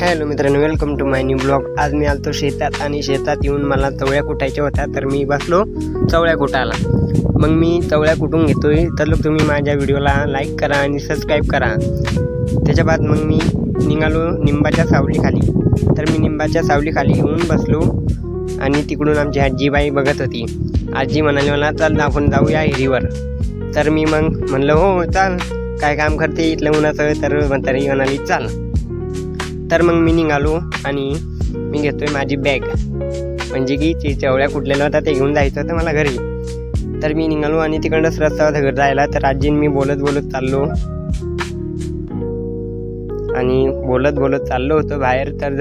Hello मित्रांनो, welcome to my new blog. आज मी आलतो शेतात आणि शेतात येऊन मला चवळ्या कुटायच्या होत्या, तर मी बसलो चवळ्या कुटायला। मग मी चवळ्या कुटून घेतोय, तर लोक तुम्ही माझ्या व्हिडिओला लाईक करा आणि सबस्क्राईब करा। त्याच्या बाद मग मी निघालो निंबाच्या सावलीखाली। तर मी निंबाच्या सावलीखाली येऊन बसलो आणि तिकडून आमची आजीबाई बघत होती। आजी म्हणाली मला चल आपण जाऊया हिरीवर। तर मी मग म्हणलं हो चाल, काय काम करते इथलं उन्हाचं। तर म्हातारी म्हणाली चाल। तर मग मी निघालो आणि मी घेतोय माझी बॅग, म्हणजे की ती चवळ्या कुठलेल्या होत्या ते घेऊन जायचं होतं मला घरी। तर मी निघालो आणि तिकडंच रस्ता होता घर जायला। तर आजीन मी बोलत बोलत चाललो आणि बोलत चाललो होतो बाहेर। तर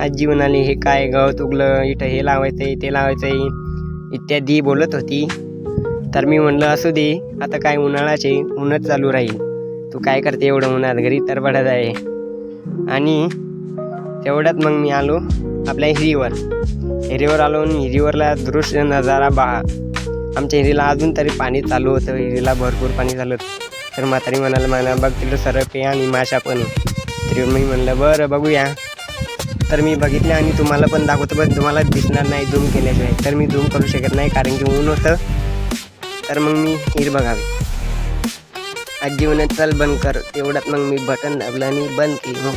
आजी म्हणाली हे काय गवत उगलं, इथं हे लावायचंय ते लावायचंय इत्यादी बोलत होती। तर मी म्हणलं असू दे, आता काय उन्हाळ्याचे ऊनच चालू राहील, तू काय करते एवढं उन्हात, घरी तर पडत आहे। आणि तेवढ्यात मग मी आलो आपल्या हिरीवर आलो आणि हिरीवरला दृश्य नजारा बघा। आमच्या हिरीला अजून तरी पाणी चालू होतं, हिरीला भरपूर पाणी चालू होतं। तर म्हातारी म्हणाला मला बघ तिकडं सरप आहे आणि माशा पण। तरी मी म्हणलं बरं बघूया। तर मी बघितले आणि तुम्हाला पण दाखवतो, पण तुम्हाला दिसणार नाही झूम केल्याशिवाय। तर मी झूम करू शकत नाही कारण की ऊन होतं। तर मग मी हिर बघावी। आजी म्हणे चल बंद कर। तेवढ्यात मग मी बटन दाबलं आणि बंद केलं।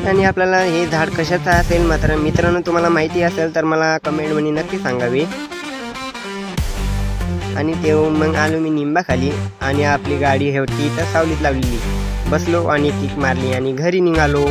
आणि आपल्याला हे झाड कशाचं असेल मात्र मित्रांनो तुम्हाला माहिती असेल तर मला कमेंट मध्ये नक्की सांगावे। आणि तेव्हा मग आलो मी निंबाखाली आणि आपली गाडी होती तर सावलीत लावलेली, बसलो आणि किक मारली आणि घरी निघालो।